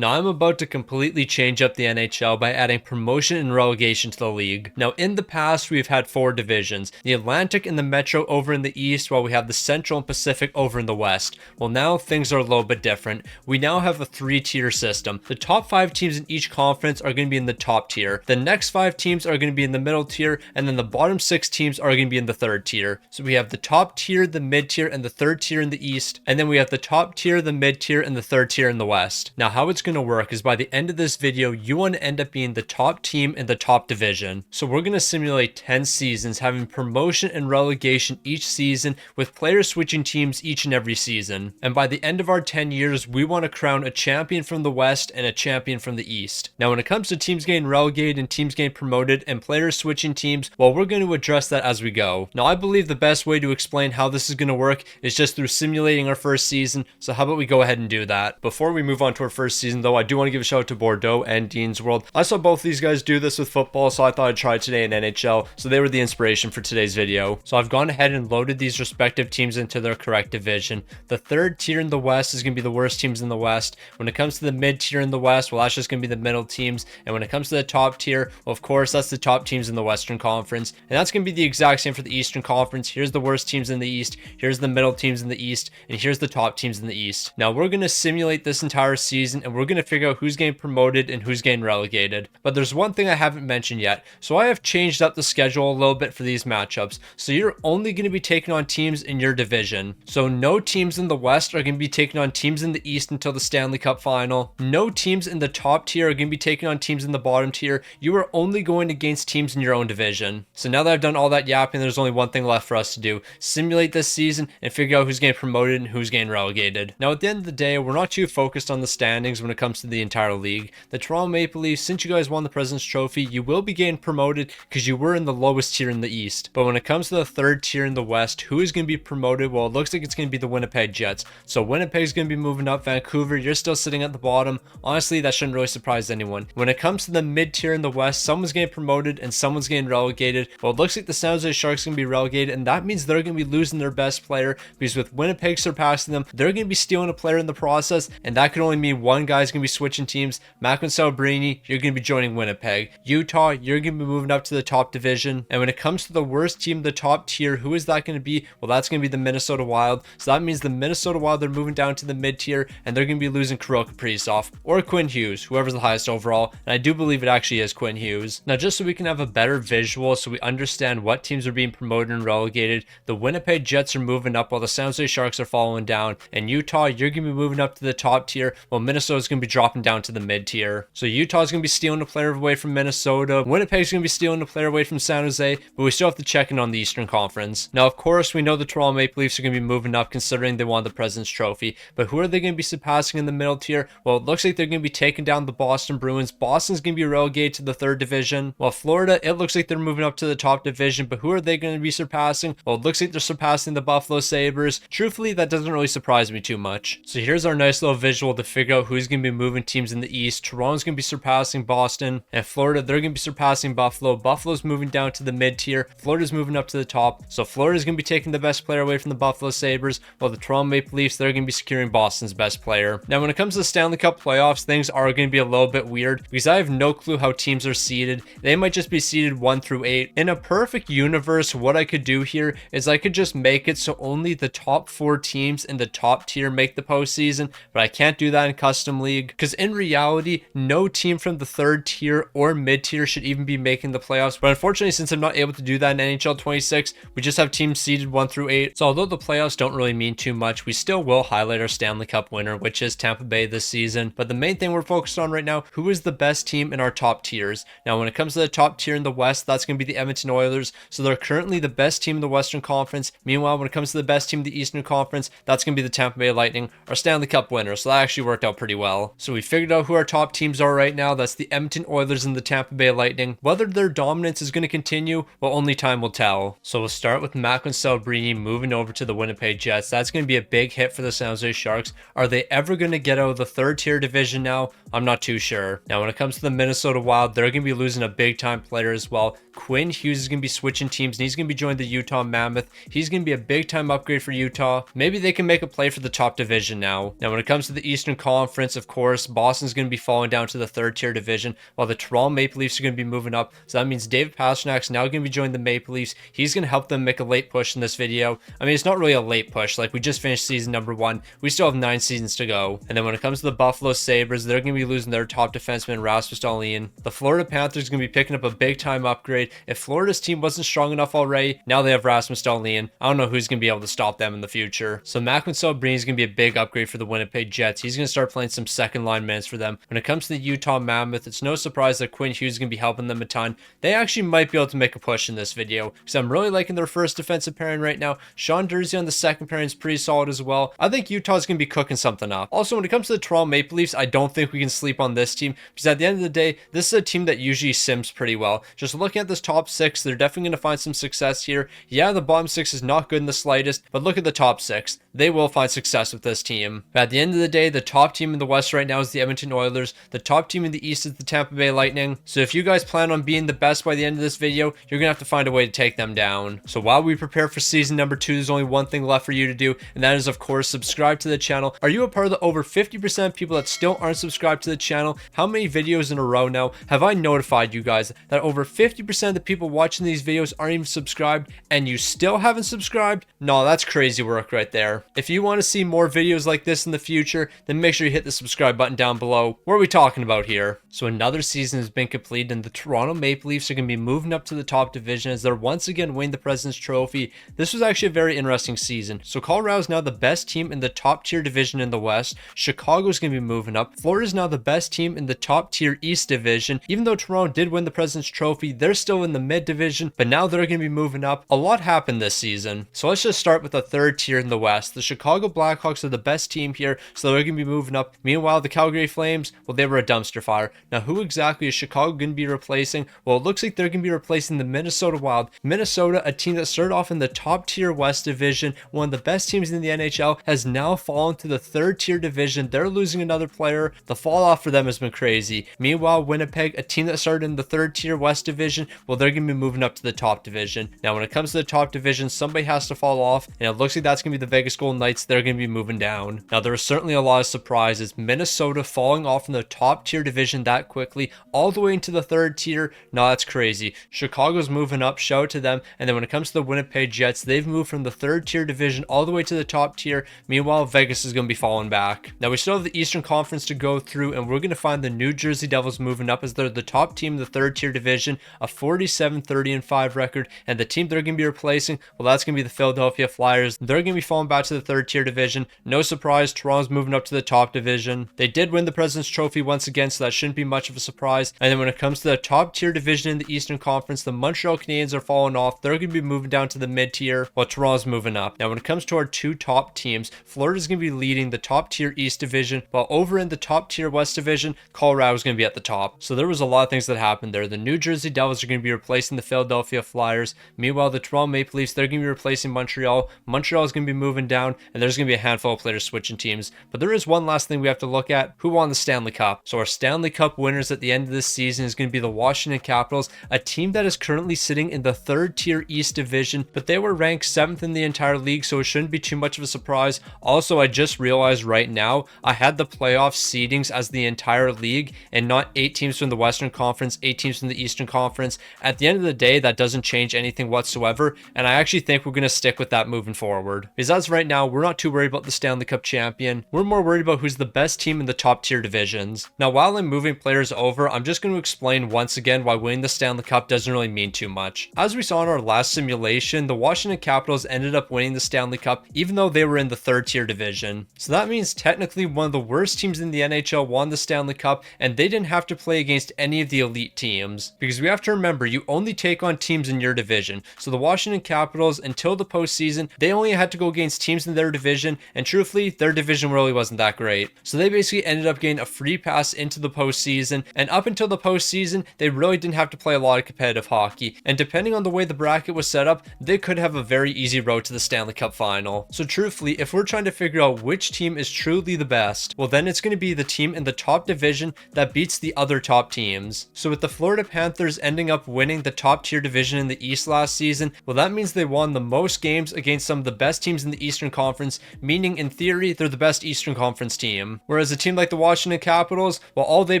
Now I'm about to completely change up the NHL by adding promotion and relegation to the league. Now in the past we've had 4 divisions, the Atlantic and the Metro over in the east, while we have the Central and Pacific over in the west. Well, now things are a little bit different. We now have a 3-tier system. The top 5 teams in each conference are going to be in the top tier. The next 5 teams are going to be in the middle tier, and then the bottom 6 teams are going to be in the 3rd tier. So we have the top tier, the mid tier, and the 3rd tier in the east, and then we have the top tier, the mid tier, and the 3rd tier in the west. Now how it's going to work is by the end of this video, you want to end up being the top team in the top division. So we're going to simulate 10 seasons, having promotion and relegation each season, with players switching teams each and every season. And by the end of our 10 years, we want to crown a champion from the west and a champion from the east. Now when it comes to teams getting relegated and teams getting promoted and players switching teams, well, we're going to address that as we go. Now I believe the best way to explain how this is going to work is just through simulating our first season, so how about we go ahead and do that. Before we move on to our first season though, I do want to give a shout out to Bordeaux and Dean's World. I saw both these guys do this with football, so I thought I'd try it today in NHL, so they were the inspiration for today's video. So I've gone ahead and loaded these respective teams into their correct division. The 3rd tier in the west is going to be the worst teams in the west. When it comes to the mid tier in the west, well, that's just going to be the middle teams. And when it comes to the top tier, well, of course, that's the top teams in the Western Conference. And that's going to be the exact same for the Eastern Conference. Here's the worst teams in the east, here's the middle teams in the east, and here's the top teams in the east. Now we're going to simulate this entire season, and we're going to figure out who's getting promoted and who's getting relegated. But there's one thing I haven't mentioned yet. So I have changed up the schedule a little bit for these matchups. So you're only going to be taking on teams in your division. So no teams in the west are going to be taking on teams in the east until the Stanley Cup final. No teams in the top tier are going to be taking on teams in the bottom tier. You are only going against teams in your own division. So now that I've done all that yapping, there's only one thing left for us to do. Simulate this season and figure out who's getting promoted and who's getting relegated. Now at the end of the day, we're not too focused on the standings when it comes to the entire league. The Toronto Maple Leafs, since you guys won the President's Trophy, you will be getting promoted because you were in the lowest tier in the east. But when it comes to the 3rd tier in the west, who is going to be promoted? Well, it looks like it's going to be the Winnipeg Jets. So Winnipeg's going to be moving up. Vancouver, you're still sitting at the bottom. Honestly, that shouldn't really surprise anyone. When it comes to the mid tier in the west, someone's getting promoted and someone's getting relegated. Well, it looks like the San Jose Sharks are going to be relegated, and that means they're going to be losing their best player, because with Winnipeg surpassing them, they're going to be stealing a player in the process, and that could only mean one guy's going to be switching teams. Macklin Celebrini, you're going to be joining Winnipeg. Utah, you're going to be moving up to the top division. And when it comes to the worst team, the top tier, who is that going to be? Well, that's going to be the Minnesota Wild. So that means the Minnesota Wild, they're moving down to the mid tier, and they're going to be losing Kirill Kaprizov or Quinn Hughes, whoever's the highest overall. And I do believe it actually is Quinn Hughes. Now, just so we can have a better visual, so we understand what teams are being promoted and relegated, the Winnipeg Jets are moving up while the San Jose Sharks are falling down. And Utah, you're going to be moving up to the top tier, while Minnesota's going to be dropping down to the mid tier. So Utah's going to be stealing a player away from Minnesota. Winnipeg's going to be stealing a player away from San Jose, but we still have to check in on the Eastern Conference. Now, of course, we know the Toronto Maple Leafs are going to be moving up considering they won the President's Trophy, but who are they going to be surpassing in the middle tier? Well, it looks like they're going to be taking down the Boston Bruins. Boston's going to be relegated to the 3rd division, while Florida, it looks like they're moving up to the top division, but who are they going to be surpassing? Well, it looks like they're surpassing the Buffalo Sabres. Truthfully, that doesn't really surprise me too much. So here's our nice little visual to figure out who's going to be moving teams in the East. Toronto's going to be surpassing Boston, and Florida, they're going to be surpassing Buffalo. Buffalo's moving down to the mid tier. Florida's moving up to the top. So Florida's going to be taking the best player away from the Buffalo Sabres, while the Toronto Maple Leafs, they're going to be securing Boston's best player. Now, when it comes to the Stanley Cup playoffs, things are going to be a little bit weird because I have no clue how teams are seeded. They might just be seeded 1 through 8. In a perfect universe, what I could do here is I could just make it so only the top 4 teams in the top tier make the postseason, but I can't do that in Custom League because in reality, no team from the 3rd tier or mid tier should even be making the playoffs. But unfortunately, since I'm not able to do that in NHL 26, we just have teams seeded 1 through 8. So although the playoffs don't really mean too much, we still will highlight our Stanley Cup winner, which is Tampa Bay this season. But the main thing we're focused on right now, who is the best team in our top tiers? Now, when it comes to the top tier in the West, that's going to be the Edmonton Oilers. So they're currently the best team in the Western Conference. Meanwhile, when it comes to the best team in the Eastern Conference, that's going to be the Tampa Bay Lightning, our Stanley Cup winner. So that actually worked out pretty well. So we figured out who our top teams are right now. That's the Edmonton Oilers and the Tampa Bay Lightning. Whether their dominance is going to continue, well, only time will tell. So we'll start with Macklin Celebrini moving over to the Winnipeg Jets. That's going to be a big hit for the San Jose Sharks. Are they ever going to get out of the 3rd tier division now? I'm not too sure. Now, when it comes to the Minnesota Wild, they're going to be losing a big time player as well. Quinn Hughes is going to be switching teams, and he's going to be joining the Utah Mammoth. He's going to be a big time upgrade for Utah. Maybe they can make a play for the top division now. Now, when it comes to the Eastern Conference, of course, Boston's going to be falling down to the third tier division, while the Toronto Maple Leafs are going to be moving up. So that means David Pasternak's now going to be joining the Maple Leafs. He's going to help them make a late push in this video. I mean, it's not really a late push. Like, we just finished season number 1. We still have 9 seasons to go. And then when it comes to the Buffalo Sabres, they're going to be losing their top defenseman, Rasmus Dahlin. The Florida Panthers are going to be picking up a big time upgrade. If Florida's team wasn't strong enough already, now they have Rasmus Dahlin. I don't know who's going to be able to stop them in the future. So Macklin Celebrini is going to be a big upgrade for the Winnipeg Jets. He's going to start playing some second line minutes for them. When it comes to the Utah Mammoth, it's no surprise that Quinn Hughes is going to be helping them a ton. They actually might be able to make a push in this video, because I'm really liking their first defensive pairing right now. Sean Durzi on the second pairing is pretty solid as well. I think Utah's going to be cooking something up. Also, when it comes to the Toronto Maple Leafs, I don't think we can sleep on this team, because at the end of the day, this is a team that usually sims pretty well. Just looking at this top 6, they're definitely going to find some success here. Yeah, the bottom 6 is not good in the slightest, but look at the top 6. They will find success with this team. But at the end of the day, the top team in the West right now is the Edmonton Oilers. The top team in the East is the Tampa Bay Lightning. So if you guys plan on being the best by the end of this video, you're going to have to find a way to take them down. So while we prepare for season number 2, there's only one thing left for you to do, and that is, of course, subscribe to the channel. Are you a part of the over 50% of people that still aren't subscribed to the channel? How many videos in a row now have I notified you guys that over 50% of the people watching these videos aren't even subscribed, and you still haven't subscribed? No, that's crazy work right there. If you want to see more videos like this in the future, then make sure you hit the subscribe button down below. What are we talking about here? So another season has been completed, and the Toronto Maple Leafs are going to be moving up to the top division as they're once again winning the President's Trophy. This was actually a very interesting season. So Colorado is now the best team in the top tier division in the West. Chicago is going to be moving up. Florida is now the best team in the top tier East division. Even though Toronto did win the President's Trophy, they're still in the mid division, but now they're going to be moving up. A lot happened this season. So let's just start with the third tier in the West. The Chicago Blackhawks are the best team here, so they're going to be moving up. Meanwhile, the Calgary Flames, well, they were a dumpster fire. Now, who exactly is Chicago going to be replacing? Well, it looks like they're going to be replacing the Minnesota Wild. Minnesota, a team that started off in the top tier West division, one of the best teams in the NHL, has now fallen to the third tier division. They're losing another player. The fall off for them has been crazy. Meanwhile, Winnipeg, a team that started in the third tier West division, well, they're going to be moving up to the top division. Now, when it comes to the top division, somebody has to fall off, and it looks like that's going to be the Vegas Golden Knights. They're going to be moving down. Now, there are certainly a lot of surprises. Minnesota falling off in the top tier division that quickly, all the way into the third tier. No, that's crazy. Chicago's moving up. Shout out to them. And then when it comes to the Winnipeg Jets, they've moved from the third tier division all the way to the top tier. Meanwhile, Vegas is going to be falling back. Now, we still have the Eastern Conference to go through, and we're going to find the New Jersey Devils moving up as they're the top team in the third tier division, a 47-30-5 record. And the team they're going to be replacing, well, that's going to be the Philadelphia Flyers. They're going to be falling back to the third tier division. No surprise, Toronto's moving up to the top division. They did win the President's Trophy once again, so that shouldn't be much of a surprise. And then when it comes to the top tier division in the Eastern Conference, the Montreal Canadiens are falling off. They're going to be moving down to the mid tier, while Toronto's moving up. Now, when it comes to our two top teams, Florida's going to be leading the top tier East division, while over in the top tier West division, Colorado's going to be at the top. So there was a lot of things that happened there. The New Jersey Devils are going to be replacing the Philadelphia Flyers. Meanwhile, the Toronto Maple Leafs, they're going to be replacing Montreal. Montreal is going to be moving down, and there's going to be a handful of players switching teams. But there is one last thing we have to look at. Who won the Stanley Cup? So our Stanley Cup winners at the end of this season is going to be the Washington Capitals, a team that is currently sitting in the third tier East division, but they were ranked 7th in the entire league, so it shouldn't be too much of a surprise. Also, I just realized right now, I had the playoff seedings as the entire league and not 8 teams from the Western Conference, 8 teams from the Eastern Conference. At the end of the day, that doesn't change anything whatsoever, and I actually think we're going to stick with that moving forward. Because as right now, we're not too worried about the Stanley Cup champion. We're more worried about who's the best team in the top tier divisions. Now, while I'm moving players over, I'm just going to explain once again why winning the Stanley Cup doesn't really mean too much. As we saw in our last simulation, the Washington Capitals ended up winning the Stanley Cup even though they were in the third tier division. So that means technically one of the worst teams in the NHL won the Stanley Cup, and they didn't have to play against any of the elite teams. Because we have to remember, you only take on teams in your division. So the Washington Capitals, until the postseason, they only had to go against teams in their division, and truthfully, their division really wasn't that great. So they basically ended up getting a free pass into the postseason, and up until the postseason, they really didn't have to play a lot of competitive hockey. And depending on the way the bracket was set up, they could have a very easy road to the Stanley Cup final. So truthfully, if we're trying to figure out which team is truly the best, well, then it's going to be the team in the top division that beats the other top teams. So with the Florida Panthers ending up winning the top tier division in the East last season, well, that means they won the most games against some of the best teams in the Eastern Conference, meaning in theory, they're the best Eastern Conference team. Whereas a team like the Washington Capitals, well, all they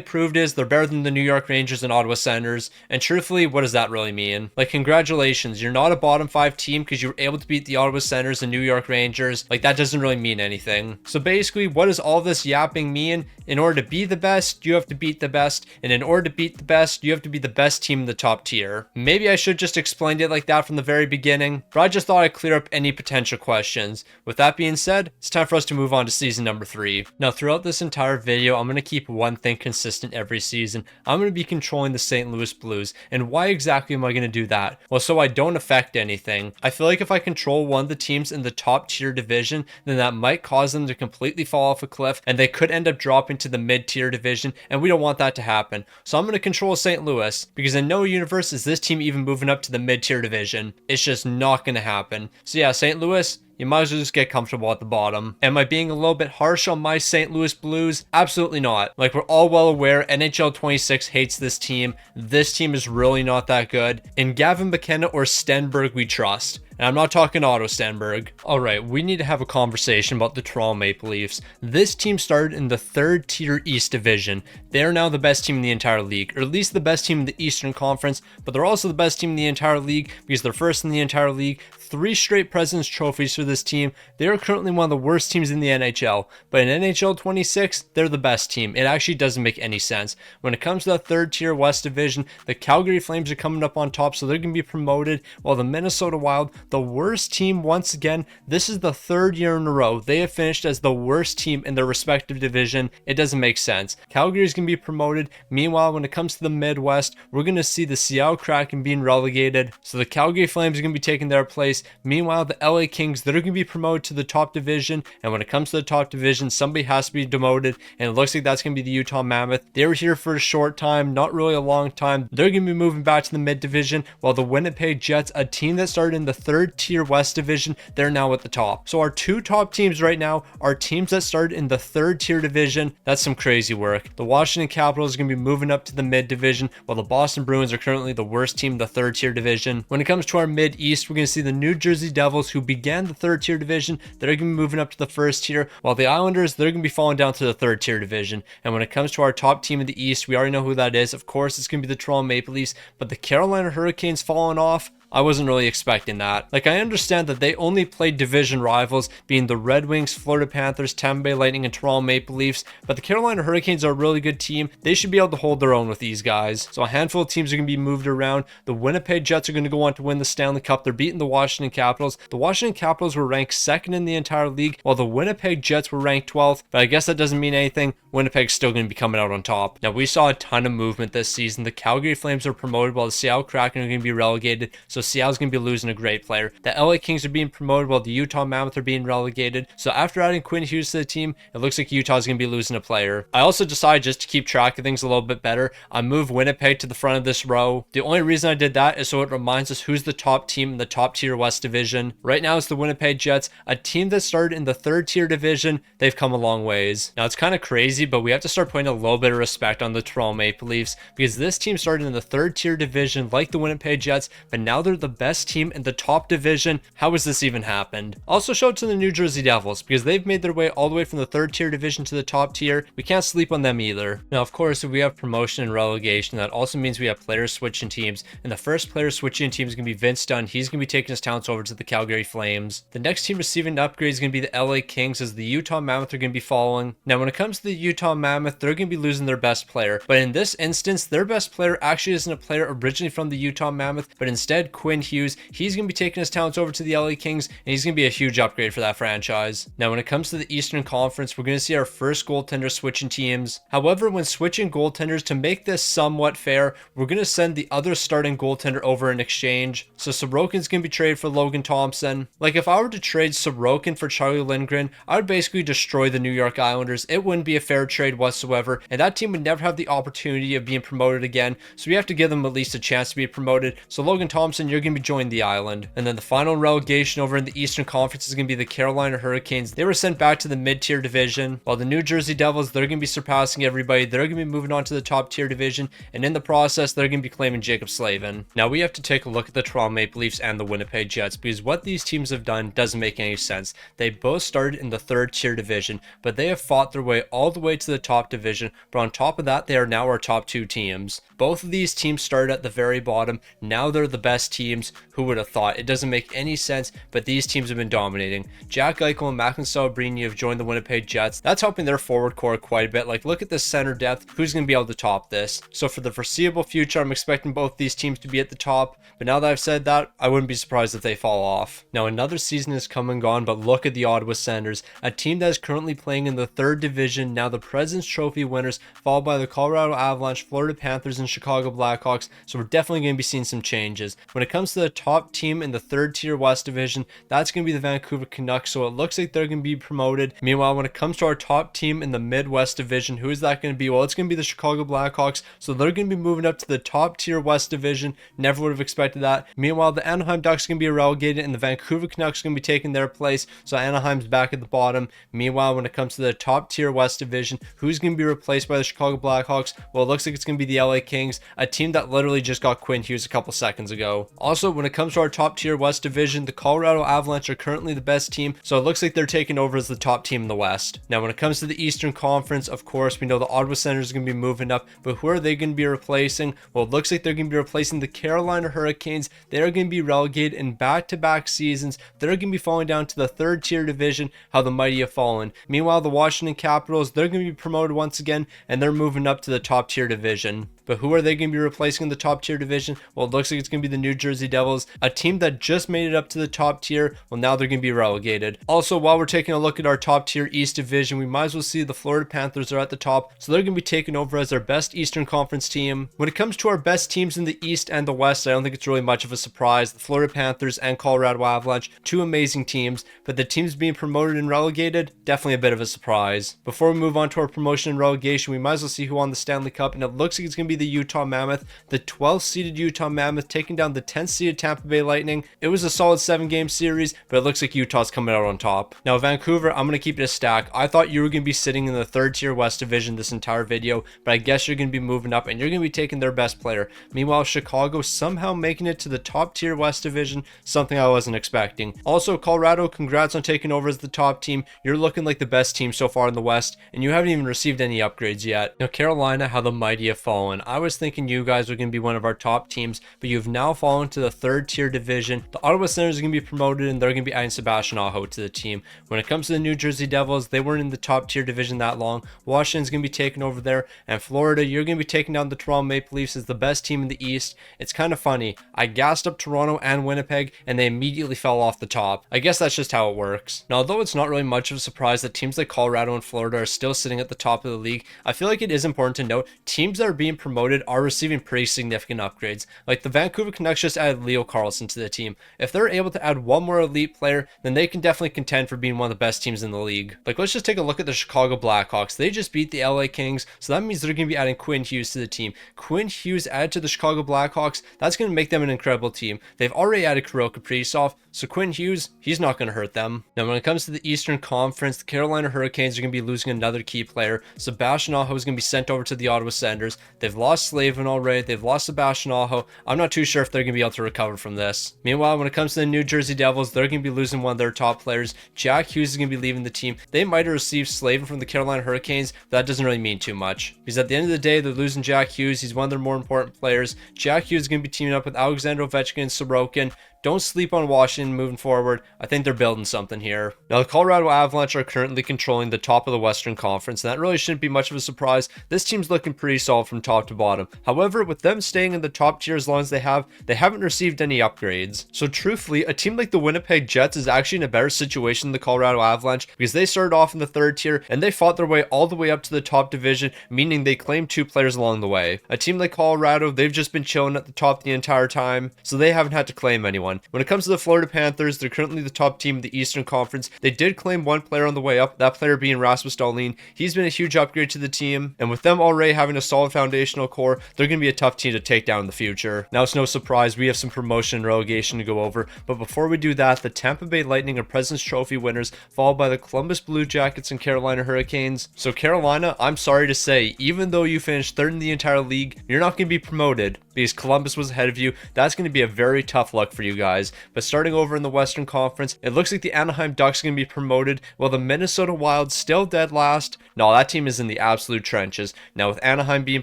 proved is they're better than the New York Rangers and Ottawa Senators. And truthfully, what does that really mean? Like, congratulations, you're not a bottom 5 team because you were able to beat the Ottawa Senators and New York Rangers. Like, that doesn't really mean anything. So basically, what does all this yapping mean? In order to be the best, you have to beat the best. And in order to beat the best, you have to be the best team in the top tier. Maybe I should just explained it like that from the very beginning, but I just thought I'd clear up any potential questions. With that being said, it's time for us to move on to season number 3. Now, throughout this entire video, I'm going to keep one thing consistent every season. I'm going to be controlling the St. Louis Blues. And why exactly am I going to do that? Well, so I don't affect anything. I feel like if I control one of the teams in the top tier division, then that might cause them to completely fall off a cliff, and they could end up dropping to the mid-tier division, and we don't want that to happen. So I'm going to control St. Louis, because in no universe is this team even moving up to the mid-tier division. It's just not going to happen. So yeah, St. Louis, you might as well just get comfortable at the bottom. Am I being a little bit harsh on my St. Louis Blues? Absolutely not. Like, we're all well aware, NHL 26 hates this team. This team is really not that good. In Gavin McKenna or Stenberg, we trust. And I'm not talking Otto Stenberg. Alright, we need to have a conversation about the Toronto Maple Leafs. This team started in the 3rd tier East Division. They're now the best team in the entire league, or at least the best team in the Eastern Conference, but they're also the best team in the entire league because they're first in the entire league. 3 straight President's Trophies for this team. They are currently one of the worst teams in the NHL, but in NHL 26, they're the best team. It actually doesn't make any sense. When it comes to the 3rd tier West Division, the Calgary Flames are coming up on top, so they're going to be promoted, while the Minnesota Wild, the worst team once again, this is the 3rd year in a row they have finished as the worst team in their respective division. It doesn't make sense. Calgary is going to be promoted. Meanwhile, when it comes to the Midwest, we're going to see the Seattle Kraken being relegated, so the Calgary Flames are going to be taking their place. Meanwhile, the LA Kings, they're going to be promoted to the top division, and when it comes to the top division, somebody has to be demoted, and it looks like that's going to be the Utah Mammoth. They were here for a short time, not really a long time. They're going to be moving back to the mid division, while the Winnipeg Jets, a team that started in the 3rd tier West Division, they're now at the top. So our 2 top teams right now are teams that started in the 3rd tier division. That's some crazy work. The Washington Capitals are going to be moving up to the mid division, while the Boston Bruins are currently the worst team in the 3rd tier division. When it comes to our mid east, we're going to see the New Jersey Devils, who began the 3rd tier division, they're going to be moving up to the 1st tier, while the Islanders, they're going to be falling down to the 3rd tier division. And when it comes to our top team in the East, we already know who that is. Of course, it's going to be the Toronto Maple Leafs, but the Carolina Hurricanes falling off, I wasn't really expecting that. Like, I understand that they only played division rivals, being the Red Wings, Florida Panthers, Tampa Bay Lightning, and Toronto Maple Leafs, but the Carolina Hurricanes are a really good team. They should be able to hold their own with these guys. So a handful of teams are going to be moved around. The Winnipeg Jets are going to go on to win the Stanley Cup. They're beating the Washington Capitals. The Washington Capitals were ranked 2nd in the entire league, while the Winnipeg Jets were ranked 12th, but I guess that doesn't mean anything. Winnipeg's still going to be coming out on top. Now, we saw a ton of movement this season. The Calgary Flames are promoted, while the Seattle Kraken are going to be relegated, so Seattle's going to be losing a great player. The LA Kings are being promoted, while the Utah Mammoth are being relegated. So after adding Quinn Hughes to the team, it looks like Utah's going to be losing a player. I also decided, just to keep track of things a little bit better, I moved Winnipeg to the front of this row. The only reason I did that is so it reminds us who's the top team in the top tier West Division. Right now it's the Winnipeg Jets, a team that started in the 3rd tier division. They've come a long ways. Now, it's kind of crazy, but we have to start putting a little bit of respect on the Toronto Maple Leafs, because this team started in the 3rd tier division like the Winnipeg Jets, but now they're the best team in the top division. How has this even happened? Also, shout out to the New Jersey Devils, because they've made their way all the way from the 3rd tier division to the top tier. We can't sleep on them either. Now, of course, if we have promotion and relegation, that also means we have players switching teams, and the first player switching team is going to be Vince Dunn. He's going to be taking his talents over to the Calgary Flames. The next team receiving an upgrade is going to be the LA Kings, as the Utah Mammoth are going to be following. Now, when it comes to the Utah Mammoth, they're going to be losing their best player, but in this instance, their best player actually isn't a player originally from the Utah Mammoth, but instead Quinn Hughes. He's going to be taking his talents over to the LA Kings, and he's going to be a huge upgrade for that franchise. Now, when it comes to the Eastern Conference, we're going to see our first goaltender switching teams. However, when switching goaltenders, to make this somewhat fair, we're going to send the other starting goaltender over in exchange. So Sorokin's going to be traded for Logan Thompson. Like, if I were to trade Sorokin for Charlie Lindgren, I would basically destroy the New York Islanders. It wouldn't be a fair trade whatsoever, and that team would never have the opportunity of being promoted again, so we have to give them at least a chance to be promoted. So Logan Thompson, you're going to be joining the island. And then the final relegation over in the Eastern Conference is going to be the Carolina Hurricanes. They were sent back to the mid-tier division, while the New Jersey Devils, they're going to be surpassing everybody. They're going to be moving on to the top-tier division, and in the process, they're going to be claiming Jacob Slavin. Now, we have to take a look at the Toronto Maple Leafs and the Winnipeg Jets, because what these teams have done doesn't make any sense. They both started in the third-tier division, but they have fought their way all the way to the top division, but on top of that, they are now our top two teams. Both of these teams started at the very bottom. Now they're the best teams. Who would have thought? It doesn't make any sense, but these teams have been dominating. Jack Eichel and Macklin Celebrini have joined the Winnipeg Jets. That's helping their forward core quite a bit. Like, look at this center depth. Who's going to be able to top this? So for the foreseeable future, I'm expecting both these teams to be at the top. But now that I've said that, I wouldn't be surprised if they fall off. Now, another season has come and gone, but look at the Ottawa Senators, a team that is currently playing in the third division, now the President's Trophy winners, followed by the Colorado Avalanche, Florida Panthers, and Chicago Blackhawks. So we're definitely going to be seeing some changes. When it comes to the top team in the third tier West division, that's going to be the Vancouver Canucks. So it looks like they're going to be promoted. Meanwhile, when it comes to our top team in the Midwest division, who is that going to be? Well, it's going to be the Chicago Blackhawks. So they're going to be moving up to the top tier West division. Never would have expected that. Meanwhile, the Anaheim Ducks are going to be relegated, and the Vancouver Canucks are going to be taking their place. So Anaheim's back at the bottom. Meanwhile, when it comes to the top tier West division, who's going to be replaced by the Chicago Blackhawks? Well, it looks like it's going to be the LA Kings, a team that literally just got Quinn Hughes a couple seconds ago. Also, when it comes to our top tier West division, the Colorado Avalanche are currently the best team, so it looks like they're taking over as the top team in the West. Now, when it comes to the Eastern Conference, of course, we know the Ottawa Senators are going to be moving up, but who are they going to be replacing? Well, it looks like they're going to be replacing the Carolina Hurricanes. They're going to be relegated in back-to-back seasons. They're going to be falling down to the third tier division, how the mighty have fallen. Meanwhile, the Washington Capitals, they're going to be promoted once again, and they're moving up to the top tier division. But who are they going to be replacing in the top tier division? Well, it looks like it's going to be the New Jersey Devils, a team that just made it up to the top tier. Well, now they're going to be relegated. Also, while we're taking a look at our top tier East division, we might as well see the Florida Panthers are at the top. So they're going to be taken over as our best Eastern Conference team. When it comes to our best teams in the East and the West, I don't think it's really much of a surprise. The Florida Panthers and Colorado Avalanche, two amazing teams, but the teams being promoted and relegated, definitely a bit of a surprise. Before we move on to our promotion and relegation, we might as well see who won the Stanley Cup, and it looks like it's going to be the Utah Mammoth, the 12th seeded Utah Mammoth taking down the 10th seeded Tampa Bay Lightning. It was a solid 7-game series, but it looks like Utah's coming out on top. Now, Vancouver, I'm going to keep it a stack. I thought you were going to be sitting in the third tier West division this entire video, but I guess you're going to be moving up and you're going to be taking their best player. Meanwhile, Chicago somehow making it to the top tier West division, something I wasn't expecting. Also, Colorado, congrats on taking over as the top team. You're looking like the best team so far in the West, and you haven't even received any upgrades yet. Now, Carolina, how the mighty have fallen. I was thinking you guys were going to be one of our top teams, but you've now fallen to the third tier division. The Ottawa Senators are going to be promoted, and they're going to be adding Sebastian Aho to the team. When it comes to the New Jersey Devils, they weren't in the top tier division that long. Washington's going to be taking over there, and Florida, you're going to be taking down the Toronto Maple Leafs as the best team in the East. It's kind of funny. I gassed up Toronto and Winnipeg, and they immediately fell off the top. I guess that's just how it works. Now, although it's not really much of a surprise that teams like Colorado and Florida are still sitting at the top of the league, I feel like it is important to note teams that are being promoted are receiving pretty significant upgrades. Like the Vancouver Canucks just added Leo Carlson to the team. If they're able to add one more elite player, then they can definitely contend for being one of the best teams in the league. Like, let's just take a look at the Chicago Blackhawks. They just beat the LA Kings, so that means they're going to be adding Quinn Hughes to the team. Quinn Hughes added to the Chicago Blackhawks, that's going to make them an incredible team. They've already added Kirill Kaprizov, so Quinn Hughes, he's not going to hurt them. Now, when it comes to the Eastern Conference, the Carolina Hurricanes are going to be losing another key player. Sebastian Aho is going to be sent over to the Ottawa Senators. They've lost Slavin already. They've lost Sebastian Aho. I'm not too sure if they're going to be able to recover from this. Meanwhile, when it comes to the New Jersey Devils, they're going to be losing one of their top players. Jack Hughes is going to be leaving the team. They might have received Slavin from the Carolina Hurricanes, but that doesn't really mean too much. Because at the end of the day, they're losing Jack Hughes. He's one of their more important players. Jack Hughes is going to be teaming up with Alexander Ovechkin and Sorokin. Don't sleep on Washington moving forward. I think they're building something here. Now, the Colorado Avalanche are currently controlling the top of the Western Conference, and that really shouldn't be much of a surprise. This team's looking pretty solid from top to bottom. However, with them staying in the top tier as long as they haven't received any upgrades. So truthfully, a team like the Winnipeg Jets is actually in a better situation than the Colorado Avalanche because they started off in the third tier and they fought their way all the way up to the top division, meaning they claimed 2 players along the way. A team like Colorado, they've just been chilling at the top the entire time, so they haven't had to claim anyone. one. When it comes to the Florida Panthers, they're currently the top team in the Eastern Conference. They did claim one player on the way up, that player being Rasmus Dahlin. He's been a huge upgrade to the team, and with them already having a solid foundational core, they're going to be a tough team to take down in the future. Now, it's no surprise we have some promotion and relegation to go over, but before we do that, the Tampa Bay Lightning are President's Trophy winners, followed by the Columbus Blue Jackets and Carolina Hurricanes. So Carolina, I'm sorry to say, even though you finished third in the entire league, you're not going to be promoted because Columbus was ahead of you. That's going to be a very tough luck for you guys. But starting over in the Western Conference, it looks like the Anaheim Ducks are going to be promoted, while the Minnesota Wild still dead last. No, that team is in the absolute trenches. Now with Anaheim being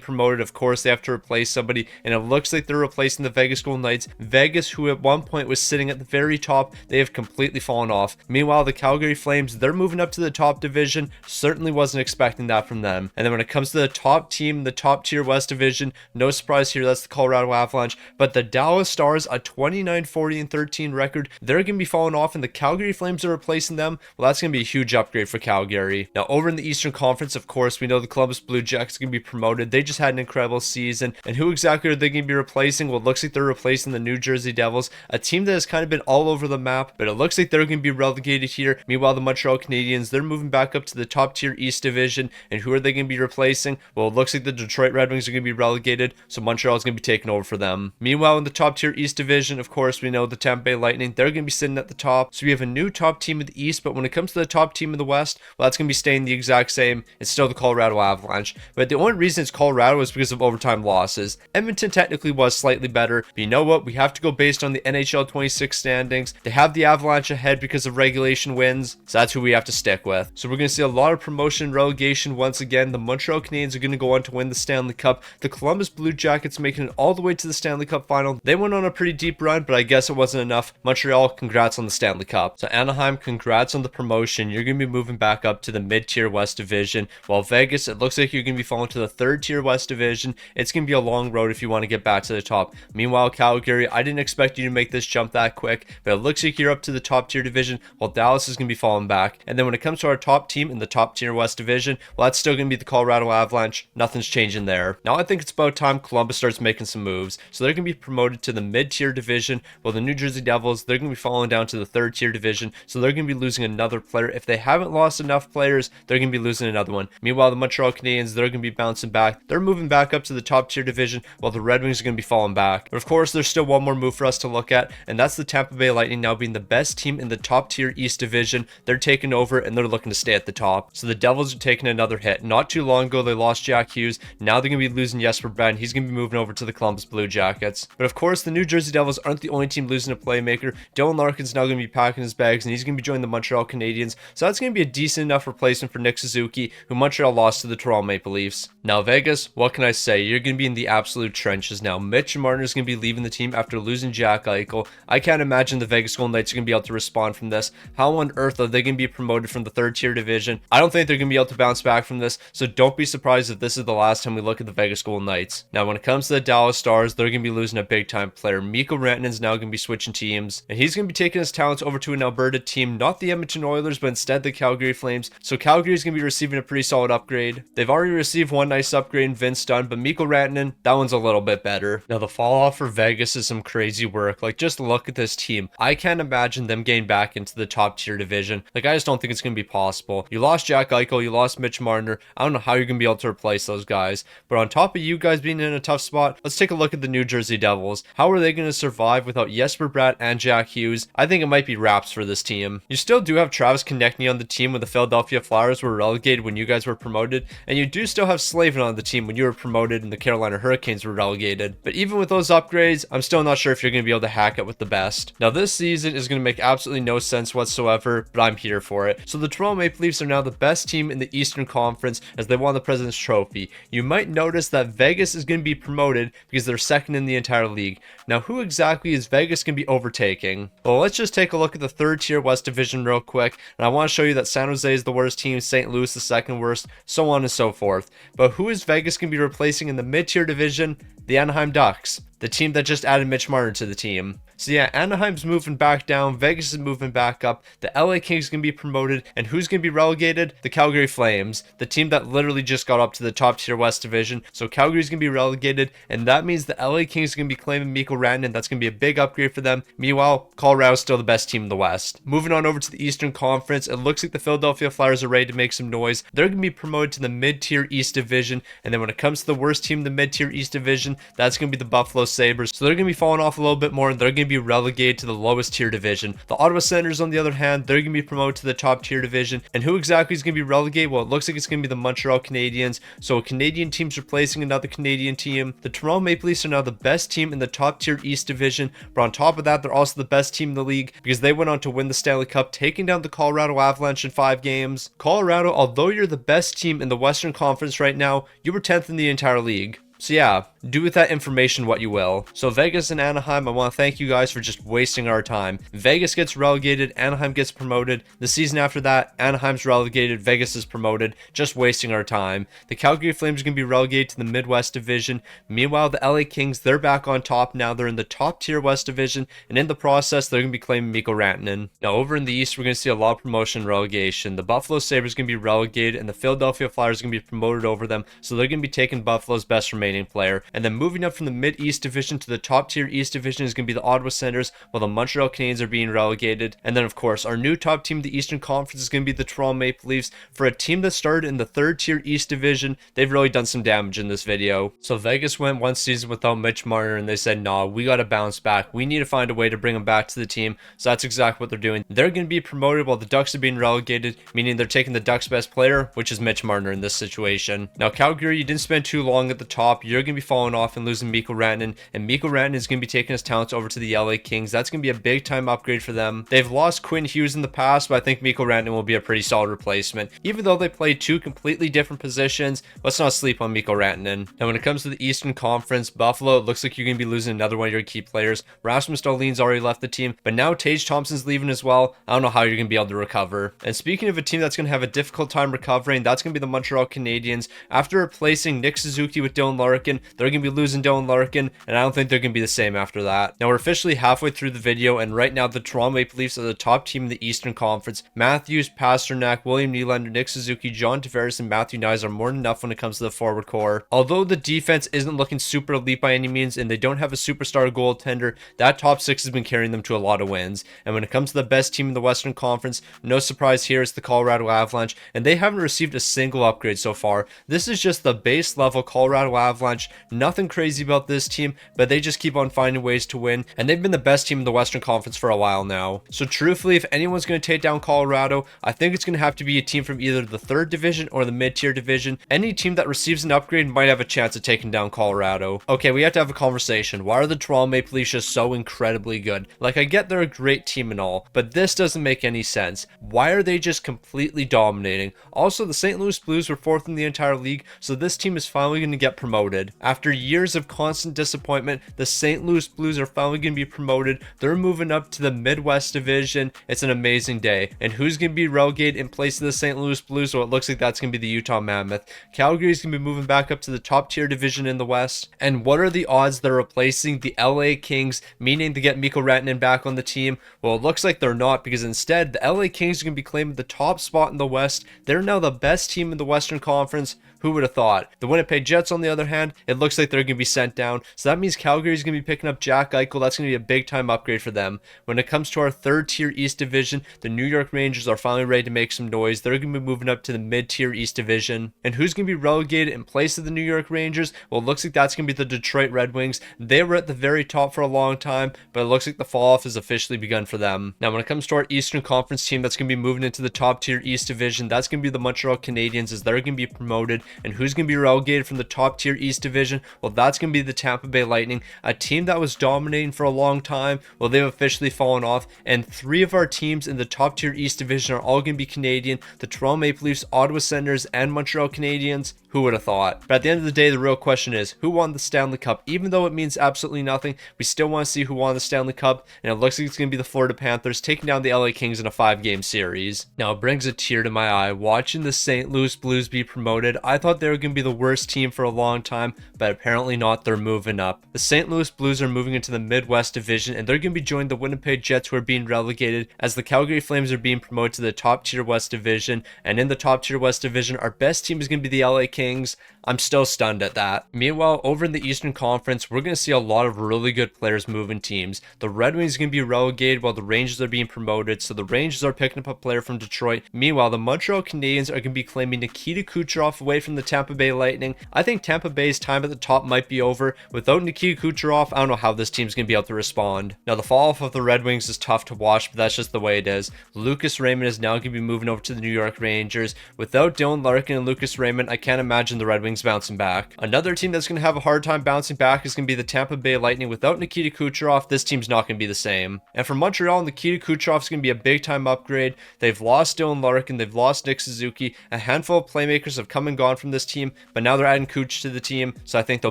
promoted, of course they have to replace somebody, and it looks like they're replacing the Vegas Golden Knights. Vegas, who at one point was sitting at the very top, they have completely fallen off. Meanwhile, the Calgary Flames, they're moving up to the top division. Certainly wasn't expecting that from them. And then when it comes to the top team, the top tier West Division, no surprise here, that's the Colorado Avalanche. But the Dallas Stars, a 29-40-13 record, they're going to be falling off, and the Calgary Flames are replacing them. Well, that's going to be a huge upgrade for Calgary. Now, over in the Eastern Conference, of course, we know the Columbus Blue Jackets are going to be promoted. They just had an incredible season. And who exactly are they going to be replacing? Well, it looks like they're replacing the New Jersey Devils, a team that has kind of been all over the map, but it looks like they're going to be relegated here. Meanwhile, the Montreal Canadiens, they're moving back up to the top tier East Division. And who are they going to be replacing? Well, it looks like the Detroit Red Wings are going to be relegated, so Montreal is going to be taking over for them. Meanwhile, in the top tier East Division, of course, we know the Tampa Bay Lightning, they're going to be sitting at the top. So we have a new top team in the East, but when it comes to the top team in the West, well, that's going to be staying the exact same. It's still the Colorado Avalanche. But the only reason it's Colorado is because of overtime losses. Edmonton technically was slightly better, but you know what? We have to go based on the NHL 26 standings. They have the Avalanche ahead because of regulation wins, so that's who we have to stick with. So we're going to see a lot of promotion and relegation once again. The Montreal Canadiens are going to go on to win the Stanley Cup. The Columbus Blue Jackets making it all the way to the Stanley Cup final. They went on a pretty deep run, but I guess it wasn't enough. Montreal, congrats on the Stanley Cup. So Anaheim, congrats on the promotion. You're going to be moving back up to the mid-tier West Division. While Vegas, it looks like you're going to be falling to the third-tier West Division. It's going to be a long road if you want to get back to the top. Meanwhile, Calgary, I didn't expect you to make this jump that quick, but it looks like you're up to the top-tier division, while Dallas is going to be falling back. And then when it comes to our top team in the top-tier West Division, well, that's still going to be the Colorado Avalanche. Nothing's changing there. Now I think it's about time Columbus starts making some moves. So they're going to be promoted to the mid-tier division, while the New Jersey Devils, they're going to be falling down to the third-tier division, so they're going to be losing another player. If they haven't lost enough players, they're going to be losing another one. Meanwhile, the Montreal Canadiens, they're going to be bouncing back. They're moving back up to the top-tier division, while the Red Wings are going to be falling back. But of course, there's still one more move for us to look at, and that's the Tampa Bay Lightning now being the best team in the top-tier East Division. They're taking over, and they're looking to stay at the top. So the Devils are taking another hit. Not too long ago, they lost Jack Hughes. Now they're going to be losing Jesper Bratt. He's going to be moving over to the Columbus Blue Jackets. But of course, the New Jersey Devils aren't the only team losing a playmaker. Dylan Larkin's now going to be packing his bags, and he's going to be joining the Montreal Canadiens. So that's going to be a decent enough replacement for Nick Suzuki, who Montreal lost to the Toronto Maple Leafs. Now Vegas, what can I say? You're going to be in the absolute trenches now. Mitch Marner is going to be leaving the team after losing Jack Eichel. I can't imagine the Vegas Golden Knights are going to be able to respond from this. How on earth are they going to be promoted from the third tier division? I don't think they're going to be able to bounce back from this, so don't be surprised if this is the last time we look at the Vegas Golden Knights. Now when it comes to the Dallas Stars, they're going to be losing a big time player. Mikko Rantanen's now going to be switching teams, and he's going to be taking his talents over to an Alberta team, not the Edmonton Oilers, but instead the Calgary Flames. So Calgary is going to be receiving a pretty solid upgrade. They've already received one nice upgrade in Vince Dunn, but Mikko Rantanen, that one's a little bit better. Now the fall off for Vegas is some crazy work. Like, just look at this team. I can't imagine them getting back into the top tier division. Like, I just don't think it's going to be possible. You lost Jack Eichel, you lost Mitch Marner. I don't know how you're going to be able to replace those guys. But on top of you guys being in a tough spot, let's take a look at the New Jersey Devils. How are they going to survive without Jesper Bratt and Jack Hughes? I think it might be wraps for this team. You still do have Travis Konechny on the team when the Philadelphia Flyers were relegated when you guys were promoted, and you do still have Slavin on the team when you were promoted and the Carolina Hurricanes were relegated. But even with those upgrades, I'm still not sure if you're going to be able to hack it with the best. Now this season is going to make absolutely no sense whatsoever, but I'm here for it. So the Toronto Maple Leafs are now the best team in the Eastern Conference as they won the President's Trophy. You might notice that Vegas is going to be promoted because they're second in the entire league. Now who exactly is Vegas going to be overtaking? Well, let's just take a look at the third tier West Division real quick, and I want to show you that San Jose is the worst team, St. Louis the second worst, so on and so forth. But who is Vegas going to be replacing in the mid-tier division? The Anaheim Ducks, the team that just added Mitch Marner to the team. So yeah, Anaheim's moving back down, Vegas is moving back up, the LA Kings going to be promoted, and who's going to be relegated? The Calgary Flames, the team that literally just got up to the top tier West Division. So Calgary's going to be relegated, and that means the LA Kings are going to be claiming Mikko Rantanen. That's going to be a big upgrade for them. Meanwhile, Colorado's still the best team in the West. Moving on over to the Eastern Conference, it looks like the Philadelphia Flyers are ready to make some noise. They're going to be promoted to the mid-tier East Division, and then when it comes to the worst team in the mid-tier East Division, that's going to be the Buffalo Sabres. So they're going to be falling off a little bit more, and they're going to be relegated to the lowest tier division. The Ottawa Senators, on the other hand, they're going to be promoted to the top tier division. And who exactly is going to be relegated? Well, it looks like it's going to be the Montreal Canadiens. So a Canadian team's replacing another Canadian team. The Toronto Maple Leafs are now the best team in the top tier East division, but on top of that, they're also the best team in the league because they went on to win the Stanley Cup, taking down the Colorado Avalanche in 5 games. Colorado, although you're the best team in the Western Conference right now, you were 10th in the entire league. So yeah, do with that information what you will. So Vegas and Anaheim, I want to thank you guys for just wasting our time. Vegas gets relegated, Anaheim gets promoted. The season after that, Anaheim's relegated, Vegas is promoted. Just wasting our time. The Calgary Flames are going to be relegated to the Midwest Division. Meanwhile, the LA Kings, they're back on top now. They're in the top tier West Division, and in the process, they're going to be claiming Mikko Rantanen. Now, over in the East, we're going to see a lot of promotion and relegation. The Buffalo Sabres are going to be relegated, and the Philadelphia Flyers are going to be promoted over them, so they're going to be taking Buffalo's best remaining player. And then moving up from the mid-East Division to the top tier East Division is going to be the Ottawa Senators, while the Montreal Canadiens are being relegated. And then, of course, our new top team in the Eastern Conference is going to be the Toronto Maple Leafs. For a team that started in the third tier East Division, they've really done some damage in this video. So Vegas went one season without Mitch Marner, and they said, nah, we got to bounce back. We need to find a way to bring him back to the team. So that's exactly what they're doing. They're going to be promoted while the Ducks are being relegated, meaning they're taking the Ducks' best player, which is Mitch Marner in this situation. Now, Calgary, you didn't spend too long at the top. You're going to be falling off and losing Mikko Rantanen, and Mikko Rantanen is going to be taking his talents over to the LA Kings. That's going to be a big time upgrade for them. They've lost Quinn Hughes in the past, but I think Mikko Rantanen will be a pretty solid replacement. Even though they play 2 completely different positions, let's not sleep on Mikko Rantanen. Now, when it comes to the Eastern Conference, Buffalo, it looks like you're going to be losing another one of your key players. Rasmus Dahlin's already left the team, but now Tage Thompson's leaving as well. I don't know how you're going to be able to recover. And speaking of a team that's going to have a difficult time recovering, that's going to be the Montreal Canadiens. After replacing Nick Suzuki with Dylan Larkin, they're going to be losing Dylan Larkin, and I don't think they're going to be the same after that. Now, we're officially halfway through the video, and right now the Toronto Maple Leafs are the top team in the Eastern Conference. Matthews, Pasternak, William Nylander, Nick Suzuki, John Tavares, and Matthew Knies are more than enough when it comes to the forward core. Although the defense isn't looking super elite by any means, and they don't have a superstar goaltender, that top 6 has been carrying them to a lot of wins. And when it comes to the best team in the Western Conference, no surprise here, it's the Colorado Avalanche, and they haven't received a single upgrade so far. This is just the base level Colorado Avalanche. Nothing crazy about this team, but they just keep on finding ways to win, and they've been the best team in the Western Conference for a while now. So truthfully, if anyone's going to take down Colorado, I think it's going to have to be a team from either the 3rd division or the mid-tier division. Any team that receives an upgrade might have a chance of taking down Colorado. Okay, we have to have a conversation. Why are the Toronto Maple Leafs just so incredibly good? Like, I get they're a great team and all, but this doesn't make any sense. Why are they just completely dominating? Also, the St. Louis Blues were 4th in the entire league, so this team is finally going to get promoted. After years of constant disappointment, the St. Louis Blues are finally going to be promoted. They're moving up to the Midwest Division. It's an amazing day. And who's going to be relegated in place of the St. Louis Blues? Well, it looks like that's going to be the Utah Mammoth. Calgary's going to be moving back up to the top tier division in the West. And what are the odds they're replacing the LA Kings, meaning to get Mikko Rantanen back on the team? Well, it looks like they're not, because instead, the LA Kings are going to be claiming the top spot in the West. They're now the best team in the Western Conference. Who would have thought? The Winnipeg Jets, on the other hand, it looks like they're going to be sent down. So that means Calgary's going to be picking up Jack Eichel. That's going to be a big time upgrade for them. When it comes to our 3rd tier East Division, the New York Rangers are finally ready to make some noise. They're going to be moving up to the mid-tier East Division. And who's going to be relegated in place of the New York Rangers? Well, it looks like that's going to be the Detroit Red Wings. They were at the very top for a long time, but it looks like the fall off has officially begun for them. Now, when it comes to our Eastern Conference team that's going to be moving into the top tier East Division, that's going to be the Montreal Canadiens, as they're going to be promoted. And who's going to be relegated from the top tier East Division? Well, that's going to be the Tampa Bay Lightning, a team that was dominating for a long time. Well, they've officially fallen off, and 3 of our teams in the top tier East Division are all going to be Canadian: the Toronto Maple Leafs, Ottawa Senators, and Montreal Canadiens. Who would have thought? But at the end of the day, the real question is, who won the Stanley Cup? Even though it means absolutely nothing, we still want to see who won the Stanley Cup, and it looks like it's going to be the Florida Panthers taking down the LA Kings in a 5-game series. Now, it brings a tear to my eye watching the St. Louis Blues be promoted. I I thought they were going to be the worst team for a long time, but apparently not. They're moving up. The St. Louis Blues are moving into the Midwest Division, and they're going to be joining the Winnipeg Jets, who are being relegated, as the Calgary Flames are being promoted to the top tier West Division. And in the top tier West Division, our best team is going to be the LA Kings. I'm still stunned at that. Meanwhile, over in the Eastern Conference, we're going to see a lot of really good players moving teams. The Red Wings are going to be relegated while the Rangers are being promoted, so the Rangers are picking up a player from Detroit. Meanwhile, the Montreal Canadiens are going to be claiming Nikita Kucherov away from the Tampa Bay Lightning. I think Tampa Bay's time at the top might be over. Without Nikita Kucherov, I don't know how this team's going to be able to respond. Now, the fall off of the Red Wings is tough to watch, but that's just the way it is. Lucas Raymond is now going to be moving over to the New York Rangers. Without Dylan Larkin and Lucas Raymond, I can't imagine the Red Wings bouncing back. Another team that's going to have a hard time bouncing back is going to be the Tampa Bay Lightning. Without Nikita Kucherov, this team's not going to be the same. And for Montreal, Nikita Kucherov is going to be a big time upgrade. They've lost Dylan Larkin, they've lost Nick Suzuki. A handful of playmakers have come and gone from this team, but now they're adding Kuch to the team, so I think they'll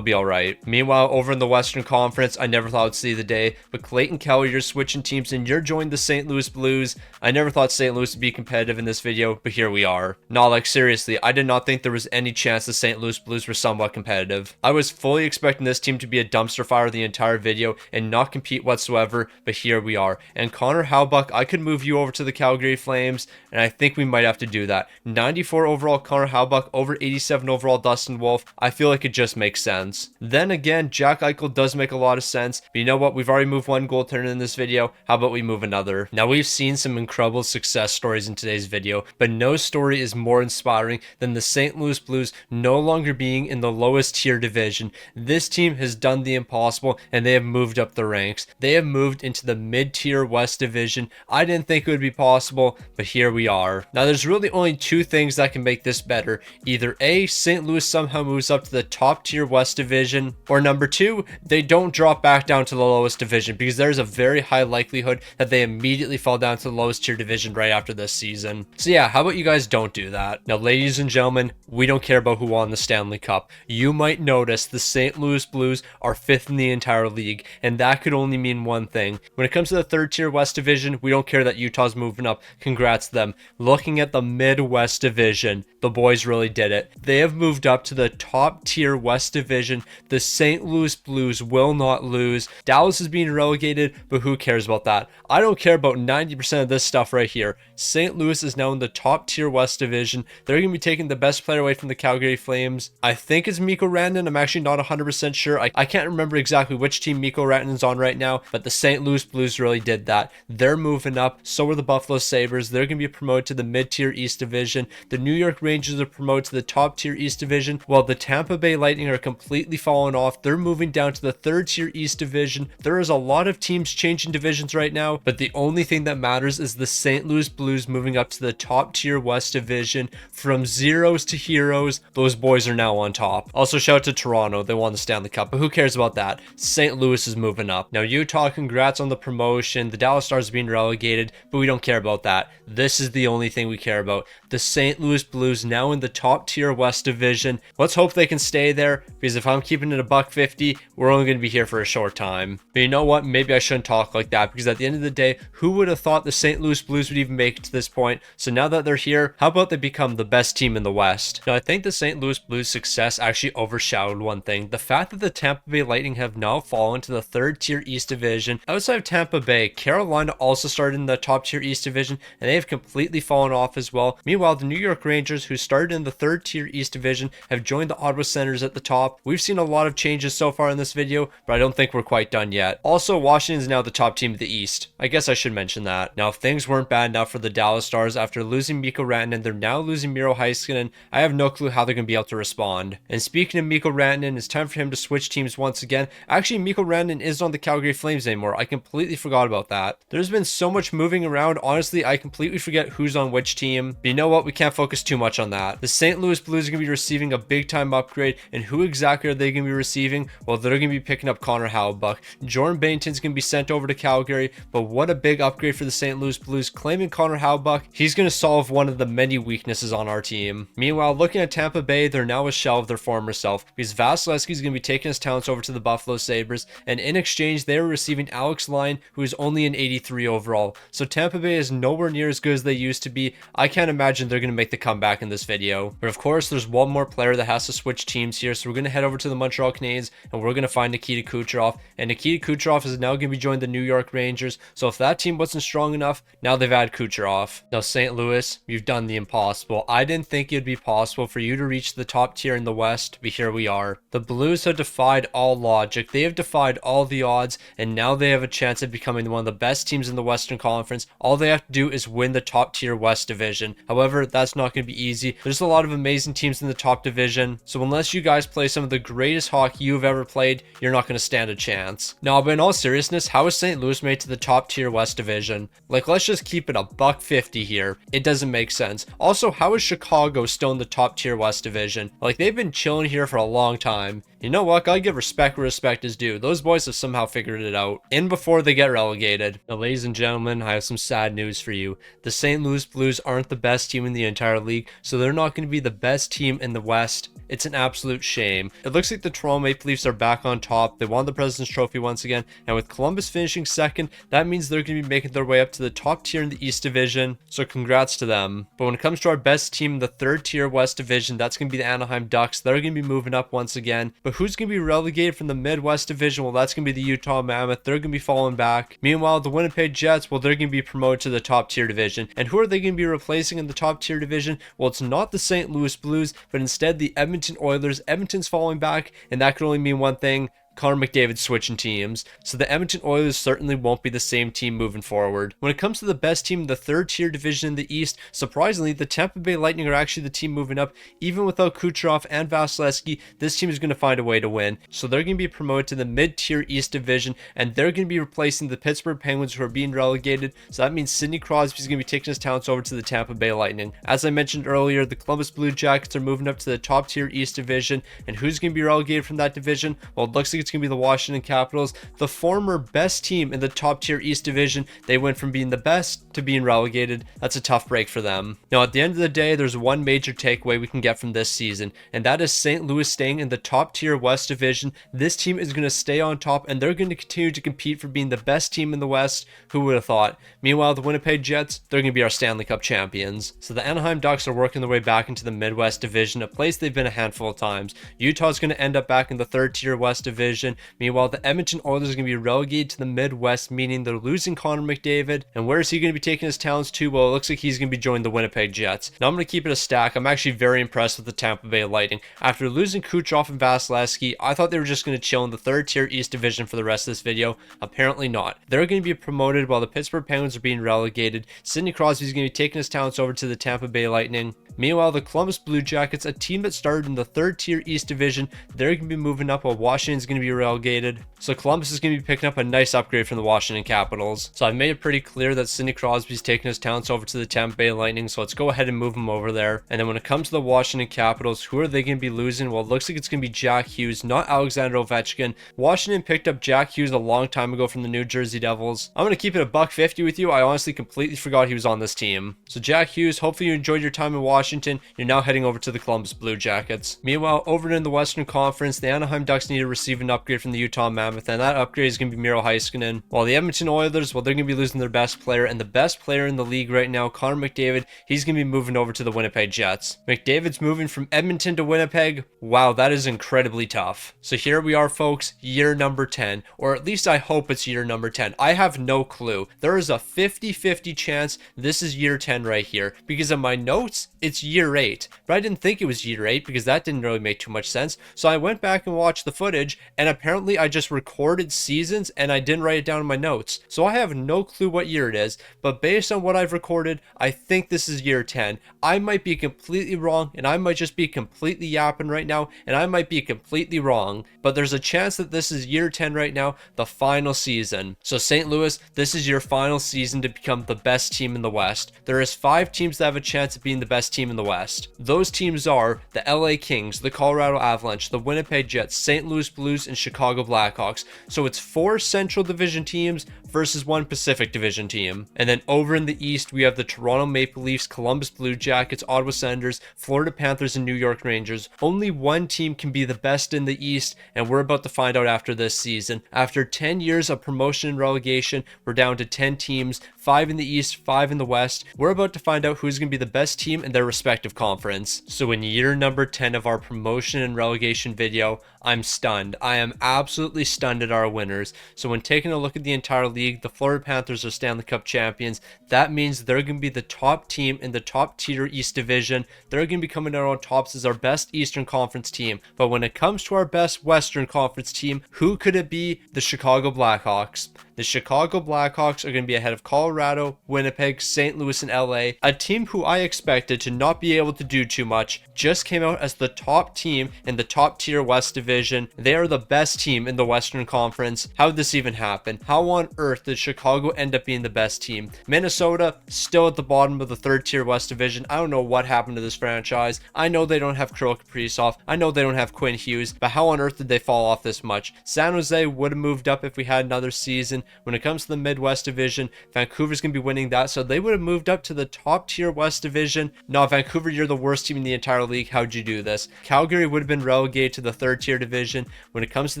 be alright. Meanwhile, over in the Western Conference, I never thought I'd see the day, but Clayton Keller, you're switching teams and you're joining the St. Louis Blues. I never thought St. Louis would be competitive in this video, but here we are. No, like seriously, I did not think there was any chance the St. Louis Blues were somewhat competitive. I was fully expecting this team to be a dumpster fire the entire video and not compete whatsoever, but here we are. And Connor Hellebuyck, I could move you over to the Calgary Flames, and I think we might have to do that. 94 overall Connor Hellebuyck over 87 overall Dustin Wolf. I feel like it just makes sense. Then again, Jack Eichel does make a lot of sense, but you know what? We've already moved one goaltender in this video. How about we move another? Now, we've seen some incredible success stories in today's video, but no story is more inspiring than the St. Louis Blues no longer being in the lowest tier division. This team has done the impossible, and they have moved up the ranks. They have moved into the mid-tier West Division. I didn't think it would be possible, but here we are. Now, there's really only two things that can make this better. Either A, St. Louis somehow moves up to the top tier West Division, or number two, they don't drop back down to the lowest division, because there's a very high likelihood that they immediately fall down to the lowest tier division right after this season. So yeah, how about you guys don't do that? Now, ladies and gentlemen, we don't care about who won the Stanley Cup. You might notice the St. Louis Blues are 5th in the entire league, and that could only mean one thing. When it comes to the third tier West Division, we don't care that Utah's moving up. Congrats to them. Looking at the Midwest Division, the boys really did it. They have moved up to the top tier West Division. The St. Louis Blues will not lose. Dallas is being relegated, but who cares about that? I don't care about 90% of this stuff right here. St. Louis is now in the top tier West Division. They're going to be taking the best player away from the Calgary Flames. I think it's Mikko Rantanen. I'm actually not 100% sure. I can't remember exactly which team Mikko Rantanen's on right now, but the St. Louis Blues really did that. They're moving up. So are the Buffalo Sabres. They're going to be promoted to the mid-tier East Division. The New York Rangers are promoted to the top-tier East Division, while the Tampa Bay Lightning are completely falling off. They're moving down to the third-tier East Division. There is a lot of teams changing divisions right now, but the only thing that matters is the St. Louis Blues moving up to the top-tier West Division. From zeros to heroes, those boys are now on top. Also, shout out to Toronto. They won the Stanley Cup, but who cares about that? St. Louis is moving up. Now, Utah, congrats on the promotion. The Dallas Stars are being relegated, but we don't care about that. This is the only thing we care about. The St. Louis Blues now in the top tier West Division. Let's hope they can stay there, because if I'm keeping it $1.50, we're only going to be here for a short time. But you know what? Maybe I shouldn't talk like that, because at the end of the day, who would have thought the St. Louis Blues would even make it to this point? So now that they're here, how about they become the best team in the West? Now, I think the St. Louis Blues' success actually overshadowed one thing. The fact that the Tampa Bay Lightning have now fallen to the third tier East Division. Outside of Tampa Bay, Carolina also started in the top tier East Division, and they have completely fallen off as well. Meanwhile, the New York Rangers, who started in the third tier East Division, have joined the Ottawa Senators at the top. We've seen a lot of changes so far in this video, but I don't think we're quite done yet. Also, Washington is now the top team of the East. I guess I should mention that. Now, if things weren't bad enough for the Dallas Stars after losing Mikko Rantanen, they're now losing Miro Heiskanen. I have no clue how they're going to be able to respond. And speaking of Mikko Rantanen, it's time for him to switch teams once again. Actually, Mikko Rantanen isn't on the Calgary Flames anymore. I completely forgot about that. There's been so much moving around. Honestly, I completely forget who's on which team. But you know what? We can't focus too much on that. The St. Louis Blues are going to be receiving a big time upgrade. And who exactly are they going to be receiving? Well, they're going to be picking up Connor Hellebuyck. Jordan Binnington's going to be sent over to Calgary. But what a big upgrade for the St. Louis Blues. Claiming Connor Hellebuyck, he's going to solve one of the many weaknesses on our team. Meanwhile, looking at Tampa Bay, they're now now a shell of their former self, because Vasilevsky is going to be taking his talents over to the Buffalo Sabres, and in exchange they were receiving Alex Lyon, who is only an 83 overall. So Tampa Bay is nowhere near as good as they used to be. I can't imagine they're going to make the comeback in this video. But of course, there's one more player that has to switch teams here, so we're going to head over to the Montreal Canadiens, and we're going to find Nikita Kucherov, and Nikita Kucherov is now going to be joining the New York Rangers. So if that team wasn't strong enough, now they've added Kucherov. Now St. Louis, you've done the impossible. I didn't think it'd be possible for you to reach the top tier in the West, but here we are. The Blues have defied all logic. They have defied all the odds, and now they have a chance of becoming one of the best teams in the Western Conference. All they have to do is win the top tier West division. However, that's not going to be easy. There's a lot of amazing teams in the top division, so unless you guys play some of the greatest hockey you've ever played, you're not going to stand a chance. Now, but in all seriousness, how is St. Louis made to the top tier West division? Like, let's just keep it a $1.50 here. It doesn't make sense. Also, how is Chicago still in the top tier West division? Like, they've been chilling here for a long time. You know what? Gotta give respect where respect is due. Those boys have somehow figured it out. In before they get relegated. Now, ladies and gentlemen, I have some sad news for you. The St. Louis Blues aren't the best team in the entire league, so they're not going to be the best team in the West. It's an absolute shame. It looks like the Toronto Maple Leafs are back on top. They won the President's Trophy once again, and with Columbus finishing second, that means they're going to be making their way up to the top tier in the East Division, so congrats to them. But when it comes to our best team in the third tier West Division, that's going to be the Anaheim Ducks. They're going to be moving up once again. But who's going to be relegated from the Midwest Division? Well, that's going to be the Utah Mammoth. They're going to be falling back. Meanwhile, the Winnipeg Jets, well, they're going to be promoted to the top tier division. And who are they going to be replacing in the top tier division? Well, it's not the St. Louis Blues, but instead the Edmonton Oilers. Edmonton's falling back, and that could only mean one thing: Connor McDavid switching teams. So the Edmonton Oilers certainly won't be the same team moving forward. When it comes to the best team in the third tier division in the East, surprisingly, the Tampa Bay Lightning are actually the team moving up. Even without Kucherov and Vasilevsky, this team is going to find a way to win. So they're going to be promoted to the mid-tier East division, and they're going to be replacing the Pittsburgh Penguins, who are being relegated. So that means Sidney Crosby is going to be taking his talents over to the Tampa Bay Lightning. As I mentioned earlier, the Columbus Blue Jackets are moving up to the top tier East division, and who's going to be relegated from that division? Well, it looks like it's going to be the Washington Capitals, the former best team in the top tier East division. They went from being the best to being relegated. That's a tough break for them. Now, at the end of the day, there's one major takeaway we can get from this season, and that is St. Louis staying in the top tier West division. This team is going to stay on top, and they're going to continue to compete for being the best team in the West. Who would have thought? Meanwhile, the Winnipeg Jets, they're going to be our Stanley Cup champions. So the Anaheim Ducks are working their way back into the Midwest division, a place they've been a handful of times. Utah's going to end up back in the third tier West division. Meanwhile, the Edmonton Oilers are going to be relegated to the Midwest, meaning they're losing Connor McDavid. And where is he going to be taking his talents to? Well, it looks like he's going to be joining the Winnipeg Jets. Now, I'm going to keep it a stack. I'm actually very impressed with the Tampa Bay Lightning. After losing Kucherov and Vasilevsky, I thought they were just going to chill in the third tier East division for the rest of this video. Apparently not. They're going to be promoted while the Pittsburgh Penguins are being relegated. Sidney Crosby is going to be taking his talents over to the Tampa Bay Lightning. Meanwhile, the Columbus Blue Jackets, a team that started in the third tier East division, they're going to be moving up while Washington's going to be relegated. So Columbus is going to be picking up a nice upgrade from the Washington Capitals. So I've made it pretty clear that Sidney Crosby's taking his talents over to the Tampa Bay Lightning, so let's go ahead and move him over there. And then when it comes to the Washington Capitals, who are they going to be losing? Well, it looks like it's going to be Jack Hughes, not Alexander Ovechkin. Washington picked up Jack Hughes a long time ago from the New Jersey Devils. I'm going to keep it a $1.50 with you. I honestly completely forgot he was on this team. So Jack Hughes, hopefully you enjoyed your time in Washington. You're now heading over to the Columbus Blue Jackets. Meanwhile, over in the Western Conference, the Anaheim Ducks need to receive an upgrade from the Utah Mammoth, and that upgrade is going to be Miro Heiskanen. While the Edmonton Oilers, well, they're going to be losing their best player, and the best player in the league right now, Connor McDavid, he's going to be moving over to the Winnipeg Jets. McDavid's moving from Edmonton to Winnipeg. Wow, that is incredibly tough. So here we are, folks, year number 10, or at least I hope it's year number 10. I have no clue. There is a 50-50 chance this is year 10 right here, because in my notes, it's year 8. But I didn't think it was year 8 because that didn't really make too much sense. So I went back and watched the footage, and apparently I just recorded seasons and I didn't write it down in my notes. So I have no clue what year it is, but based on what I've recorded, I think this is year 10. I might be completely wrong, and I might just be completely yapping right now, and I might be completely wrong, but there's a chance that this is year 10 right now, the final season. So St. Louis, this is your final season to become the best team in the West. There is 5 teams that have a chance of being the best team in the West. Those teams are the LA Kings, the Colorado Avalanche, the Winnipeg Jets, St. Louis Blues, and Chicago Blackhawks. So it's 4 Central Division teams versus 1 Pacific Division team. And then over in the East, we have the Toronto Maple Leafs, Columbus Blue Jackets, Ottawa Senators, Florida Panthers, and New York Rangers. Only one team can be the best in the East, and we're about to find out after this season. After 10 years of promotion and relegation, we're down to 10 teams, 5 in the East, 5 in the West. We're about to find out who's going to be the best team in their respective conference. So in year number 10 of our promotion and relegation video, I'm stunned. I am absolutely stunned at our winners. So when taking a look at the entire league, the Florida Panthers are Stanley Cup champions. That means they're going to be the top team in the top tier East Division. They're going to be coming out on tops as our best Eastern Conference team. But when it comes to our best Western Conference team, who could it be? The Chicago Blackhawks. The Chicago Blackhawks are going to be ahead of Colorado, Winnipeg, St. Louis, and LA. A team who I expected to not be able to do too much just came out as the top team in the top tier West Division. They are the best team in the Western Conference. How did this even happen? How on earth did Chicago end up being the best team? Minnesota, still at the bottom of the third tier West Division. I don't know what happened to this franchise. I know they don't have Kirill Kaprizov. I know they don't have Quinn Hughes, but how on earth did they fall off this much? San Jose would have moved up if we had another season. When it comes to the Midwest Division, Vancouver's going to be winning that, so they would have moved up to the top tier West Division. No, Vancouver, you're the worst team in the entire league. How'd you do this? Calgary would have been relegated to the third tier division. When it comes to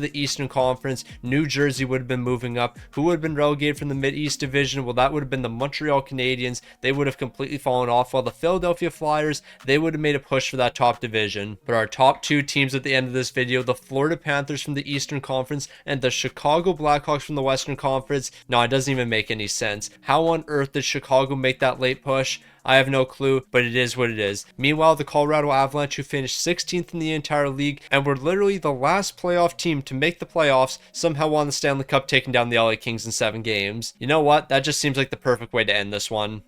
the Eastern Conference, New Jersey would have been moving up. Who would have been relegated from the Mid-East Division? Well, that would have been the Montreal Canadiens. They would have completely fallen off, while the Philadelphia Flyers, they would have made a push for that top division. But our top 2 teams at the end of this video, the Florida Panthers from the Eastern Conference and the Chicago Blackhawks from the Western Conference. No, it doesn't even make any sense. How on earth did Chicago make that late push? I have no clue, but it is what it is. Meanwhile, the Colorado Avalanche, who finished 16th in the entire league and were literally the last playoff team to make the playoffs, somehow won the Stanley Cup, taking down the LA Kings in 7 games. You know what? That just seems like the perfect way to end this one.